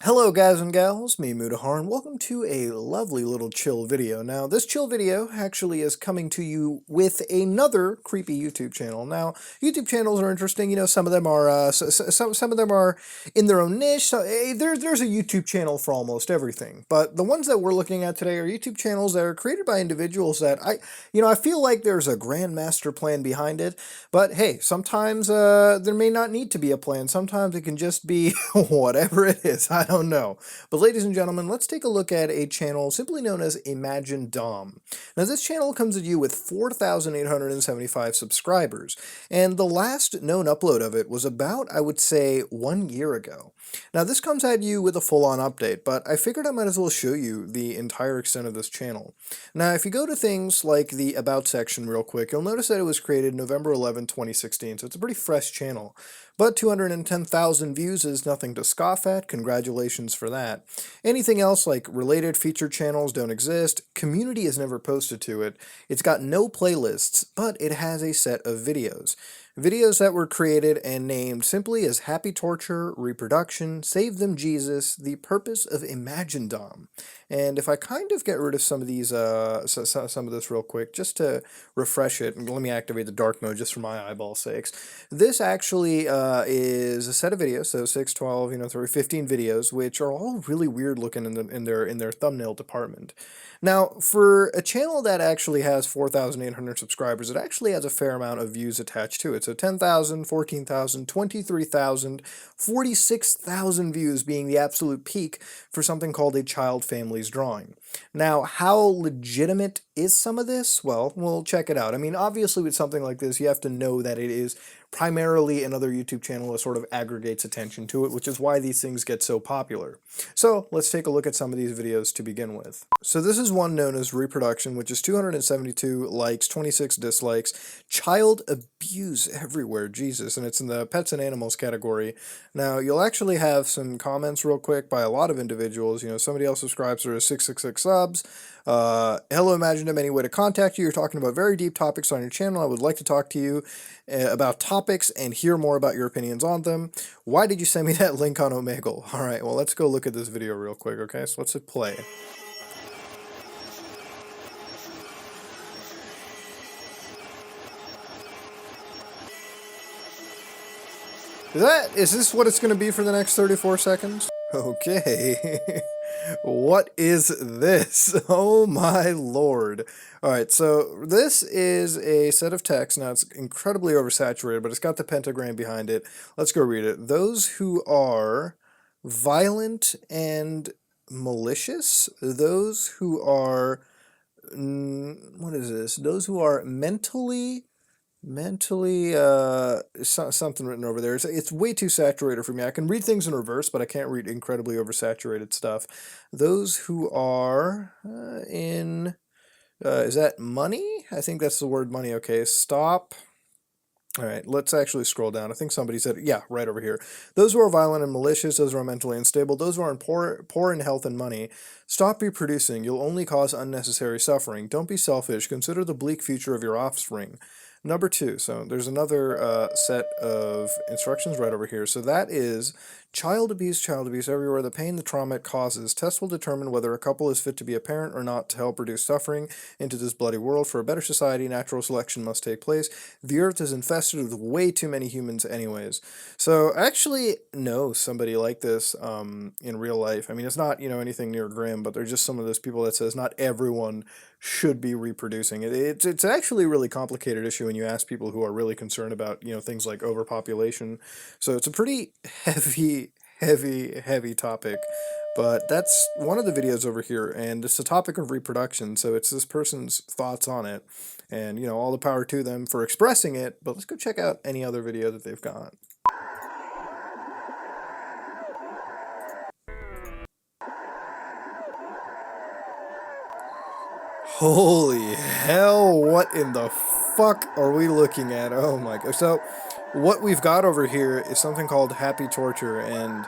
Hello guys and gals, me Mudahar, and welcome to a lovely little chill video. Now, this chill video actually is coming to you with another creepy YouTube channel. Now, YouTube channels are interesting. Some of them are some of them are in their own niche. So, there's a YouTube channel for almost everything. But the ones that we're looking at today are YouTube channels that are created by individuals that I feel like there's a grand master plan behind it. But hey, sometimes there may not need to be a plan. Sometimes it can just be whatever it is. I don't know. But ladies and gentlemen, let's take a look at a channel simply known as Imaginedom. Now this channel comes at you with 4,875 subscribers, and the last known upload of it was about, I would say, 1 year ago. Now this comes at you with a full-on update, but I figured I might as well show you the entire extent of this channel. Now if you go to things like the About section real quick, you'll notice that it was created November 11, 2016, so it's a pretty fresh channel. But 210,000 views is nothing to scoff at. Congratulations for that. Anything else like related featured channels don't exist. Community has never posted to it. It's got no playlists, but it has a set of videos. Videos that were created and named simply as Happy Torture, Reproduction, Save Them Jesus, The Purpose of Imaginedom. And if I kind of get rid of some of these, some of this real quick, just to refresh it, and let me activate the dark mode just for my eyeball sakes. This actually is a set of videos, so 6, 12, 15 videos, which are all really weird looking in their thumbnail department. Now, for a channel that actually has 4,800 subscribers, it actually has a fair amount of views attached to it. So 10,000, 14,000, 23,000, 46,000 views being the absolute peak for something called a child family's drawing. Now, how legitimate is some of this? Well, we'll check it out. I mean, obviously with something like this, you have to know that it is primarily another YouTube channel that sort of aggregates attention to it, which is why these things get so popular. So let's take a look at some of these videos to begin with. So this is one known as Reproduction, which is 272 likes, 26 dislikes, child abuse everywhere, Jesus, and it's in the pets and animals category. Now, you'll actually have some comments real quick by a lot of individuals. Somebody else subscribes to 666 subs. Hello, Imaginedom, any way to contact you? You're talking about very deep topics on your channel. I would like to talk to you about topics and hear more about your opinions on them. Why did you send me that link on Omegle? All right, well, let's go look at this video real quick, okay? So let's hit play. Is this what it's going to be for the next 34 seconds? Okay. What is this? Oh my lord. Alright, so this is a set of text. Now it's incredibly oversaturated, but it's got the pentagram behind it. Let's go read it. Those who are violent and malicious, those who are, what is this? Those who are mentally something written over there. It's way too saturated for me. I can read things in reverse, but I can't read incredibly oversaturated stuff. Those who are is that money? I think that's the word money. Okay, stop. All right, let's actually scroll down. I think somebody said, yeah, right over here. Those who are violent and malicious, those who are mentally unstable, those who are poor in health and money, stop reproducing. You'll only cause unnecessary suffering. Don't be selfish. Consider the bleak future of your offspring. Number 2, so there's another set of instructions right over here. So that is child abuse everywhere. The pain, the trauma it causes. Tests will determine whether a couple is fit to be a parent or not to help reduce suffering into this bloody world. For a better society, natural selection must take place. The earth is infested with way too many humans anyways. So I actually know somebody like this in real life. I mean, it's not, anything near grim, but there's just some of those people that says not everyone should be reproducing. It's actually a really complicated issue when you ask people who are really concerned about, things like overpopulation. So it's a pretty heavy topic. But that's one of the videos over here, and it's a topic of reproduction, so it's this person's thoughts on it. And, all the power to them for expressing it, but let's go check out any other video that they've got. Holy hell, what in the fuck are we looking at? Oh my god. So, what we've got over here is something called Happy Torture, and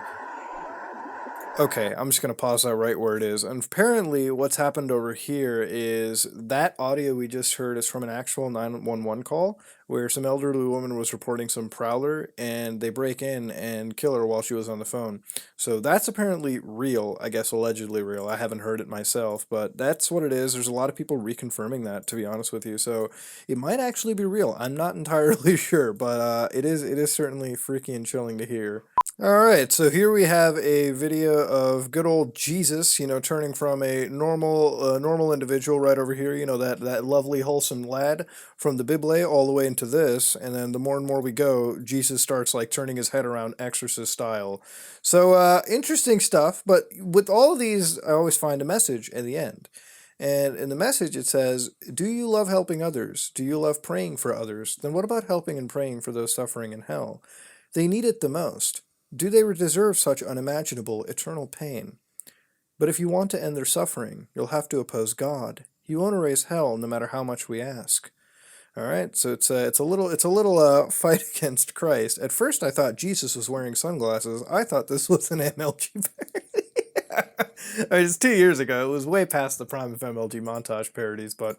Okay, I'm just going to pause that right where it is. And apparently, what's happened over here is that audio we just heard is from an actual 911 call where some elderly woman was reporting some prowler and they break in and kill her while she was on the phone. So that's apparently real, I guess allegedly real. I haven't heard it myself, but that's what it is. There's a lot of people reconfirming that, to be honest with you. So it might actually be real. I'm not entirely sure, but it is certainly freaky and chilling to hear. Alright, so here we have a video of good old Jesus, turning from a normal individual right over here, that lovely, wholesome lad from the Bible all the way into this, and then the more and more we go, Jesus starts, like, turning his head around exorcist style. So, interesting stuff, but with all of these, I always find a message at the end. And in the message it says, do you love helping others? Do you love praying for others? Then what about helping and praying for those suffering in hell? They need it the most. Do they deserve such unimaginable, eternal pain? But if you want to end their suffering, you'll have to oppose God. He won't erase hell no matter how much we ask. All right, so it's a little fight against Christ. At first, I thought Jesus was wearing sunglasses. I thought this was an MLG parody. I mean, it's 2 years ago. It was way past the prime of MLG montage parodies, but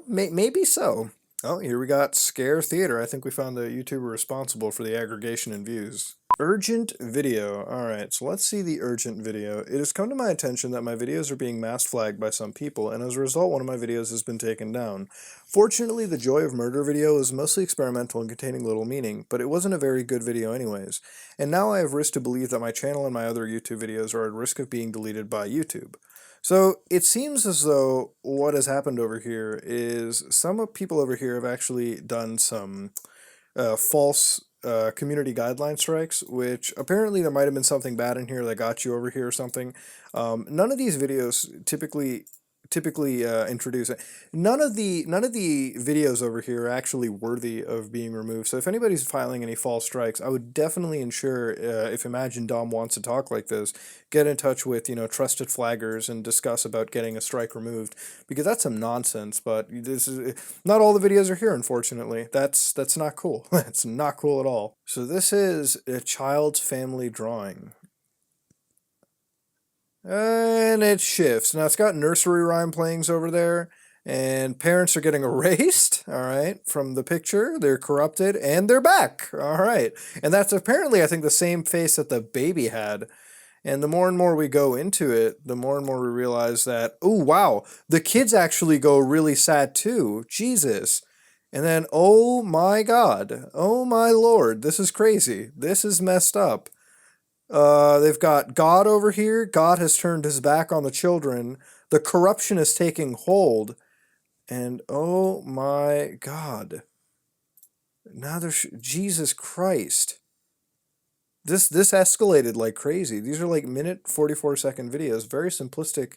maybe so. Oh, here we got Scare Theater. I think we found the YouTuber responsible for the aggregation in views. Urgent video. Alright, so let's see the urgent video. It has come to my attention that my videos are being mass flagged by some people, and as a result, one of my videos has been taken down. Fortunately, the Joy of Murder video was mostly experimental and containing little meaning, but it wasn't a very good video anyways. And now I have risk to believe that my channel and my other YouTube videos are at risk of being deleted by YouTube. So it seems as though what has happened over here is some people over here have actually done some false community guideline strikes, which apparently there might have been something bad in here that got you over here or something. None of these videos typically introduce it. None of the videos over here are actually worthy of being removed. So if anybody's filing any false strikes, I would definitely ensure if Imaginedom wants to talk like this, get in touch with trusted flaggers and discuss about getting a strike removed, because that's some nonsense. But this is not all the videos are here, unfortunately. That's not cool. That's not cool at all. So this is a child's family drawing. And it shifts. Now it's got nursery rhyme playings over there, and parents are getting erased, all right, from the picture. They're corrupted, and they're back, all right. And that's apparently, I think, the same face that the baby had. And the more and more we go into it, the more and more we realize that, oh, wow, the kids actually go really sad too. Jesus. And then, oh my God, oh my Lord, this is crazy. This is messed up. They've got God over here. God has turned his back on the children. The corruption is taking hold. And oh my God. Now there's Jesus Christ. This escalated like crazy. These are like minute 44-second videos. Very simplistic,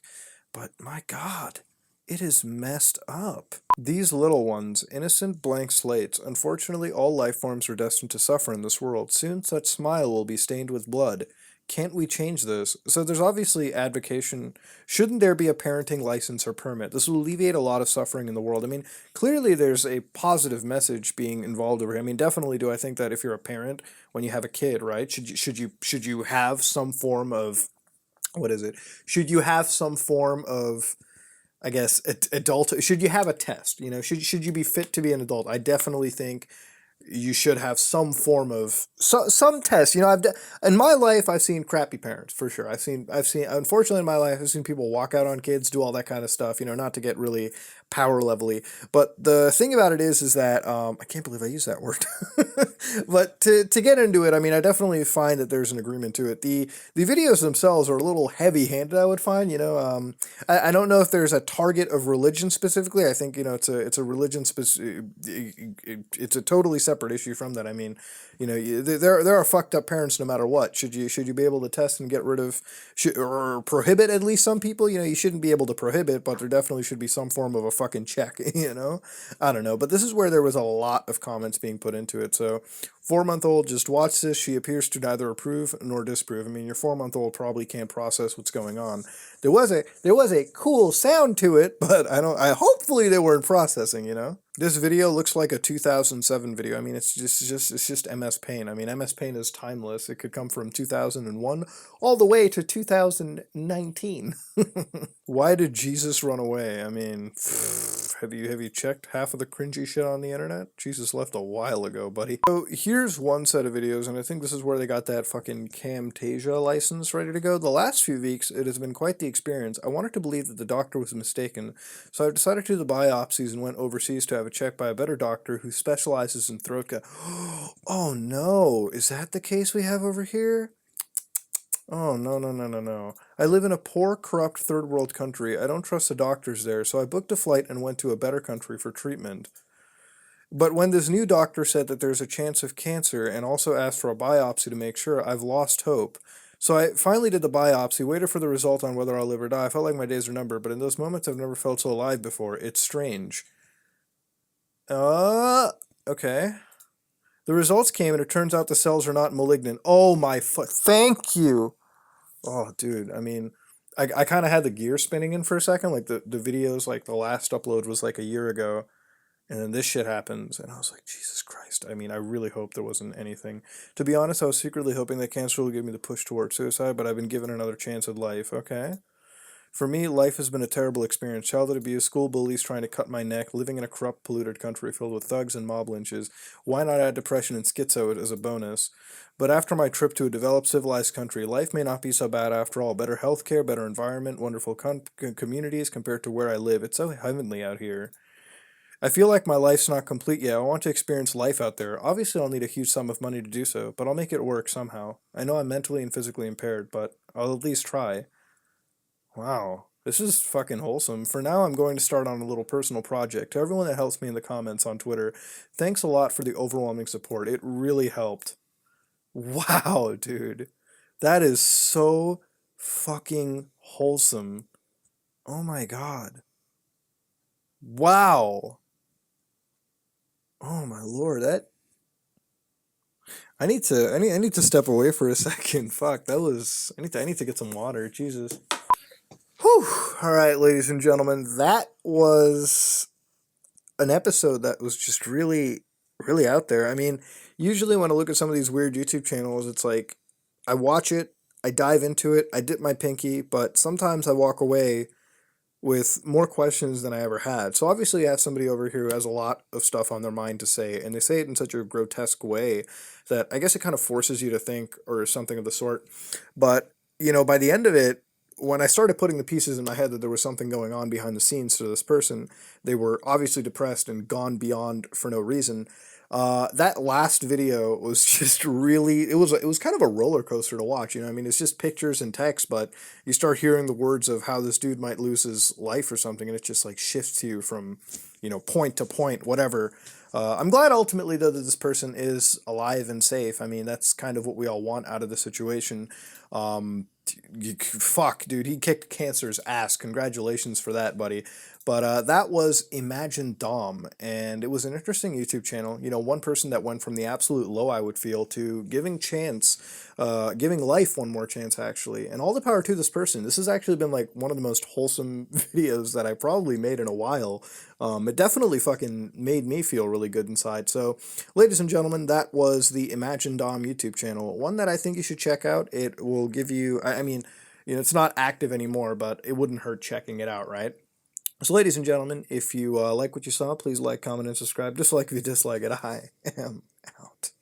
but my God, it is messed up. These little ones, innocent blank slates. Unfortunately, all life forms are destined to suffer in this world. Soon such smile will be stained with blood. Can't we change this? So there's obviously advocation. Shouldn't there be a parenting license or permit? This will alleviate a lot of suffering in the world. I mean, clearly there's a positive message being involved over here. I mean, definitely do I think that if you're a parent, when you have a kid, right, should you have some form of, what is it? Should you have some form of, I guess, adult, should you have a test? Should you be fit to be an adult? I definitely think you should have some form of some test. In my life I've seen crappy parents for sure. I've seen unfortunately in my life I've seen people walk out on kids, do all that kind of stuff, not to get really power levely. But the thing about it is that I can't believe I used that word. But to get into it, I mean, I definitely find that there's an agreement to it. The videos themselves are a little heavy-handed, I would find. I don't know if there's a target of religion specifically. I think it's a religion it's a totally separate issue from that. I mean, there are fucked up parents no matter what. Should you be able to test and get rid of, or prohibit at least some people? You shouldn't be able to prohibit, but there definitely should be some form of a fucking check. I don't know, but this is where there was a lot of comments being put into it. So 4-month-old, just watch this. She appears to neither approve nor disapprove. I mean, your 4-month-old probably can't process what's going on. There was a cool sound to it, but hopefully they weren't processing. This video looks like a 2007 video. I mean, it's just MS Paint. I mean, MS Paint is timeless. It could come from 2001 all the way to 2019. Why did Jesus run away? I mean, have you checked half of the cringy shit on the internet? Jesus left a while ago, buddy. So here's one set of videos, and I think this is where they got that fucking Camtasia license ready to go. The last few weeks, it has been quite the experience. I wanted to believe that the doctor was mistaken, so I decided to do the biopsies and went overseas to have it checked by a better doctor who specializes in throat Oh no, is that the case we have over here? Oh, no, no, no, no, no. I live in a poor, corrupt third world country. I don't trust the doctors there, so I booked a flight and went to a better country for treatment. But when this new doctor said that there's a chance of cancer and also asked for a biopsy to make sure, I've lost hope. So I finally did the biopsy, waited for the result on whether I'll live or die. I felt like my days are numbered, but in those moments I've never felt so alive before. It's strange. Okay. The results came and it turns out the cells are not malignant. Oh my thank you! Oh, dude, I mean, I kind of had the gear spinning in for a second. Like, the videos, like, the last upload was, like, a year ago, and then this shit happens, and I was like, Jesus Christ. I mean, I really hope there wasn't anything. To be honest, I was secretly hoping that cancer will give me the push towards suicide, but I've been given another chance at life, okay? For me, life has been a terrible experience. Childhood abuse, school bullies trying to cut my neck, living in a corrupt, polluted country filled with thugs and mob lynches. Why not add depression and schizo as a bonus? But after my trip to a developed, civilized country, life may not be so bad after all. Better healthcare, better environment, wonderful communities compared to where I live. It's so heavenly out here. I feel like my life's not complete yet. I want to experience life out there. Obviously, I'll need a huge sum of money to do so, but I'll make it work somehow. I know I'm mentally and physically impaired, but I'll at least try. Wow, this is fucking wholesome. For now, I'm going to start on a little personal project. To everyone that helps me in the comments on Twitter, thanks a lot for the overwhelming support. It really helped. Wow, dude. That is so fucking wholesome. Oh my god. Wow. Oh my lord, that I need to step away for a second. Fuck, that was I need to get some water. Jesus. Whew. All right, ladies and gentlemen, that was an episode that was just really, really out there. I mean, usually when I look at some of these weird YouTube channels, it's like I watch it, I dive into it, I dip my pinky, but sometimes I walk away with more questions than I ever had. So obviously, I have somebody over here who has a lot of stuff on their mind to say, and they say it in such a grotesque way that I guess it kind of forces you to think or something of the sort. But, by the end of it, when I started putting the pieces in my head that there was something going on behind the scenes to this person, they were obviously depressed and gone beyond for no reason. That last video was just really, it was kind of a roller coaster to watch. I mean, it's just pictures and text, but you start hearing the words of how this dude might lose his life or something, and it just like shifts you from, point to point, whatever. I'm glad ultimately though that this person is alive and safe. I mean, that's kind of what we all want out of the situation. Fuck, dude, he kicked cancer's ass. Congratulations for that, buddy. But that was Imaginedom, and it was an interesting YouTube channel. One person that went from the absolute low, I would feel, to giving life one more chance, actually. And all the power to this person. This has actually been like one of the most wholesome videos that I probably made in a while. It definitely fucking made me feel really good inside. So, ladies and gentlemen, that was the Imaginedom YouTube channel. One that I think you should check out. It will give you, I mean, it's not active anymore, but it wouldn't hurt checking it out, right? So, ladies and gentlemen, if you like what you saw, please like, comment, and subscribe. Dislike if you dislike it. I am out.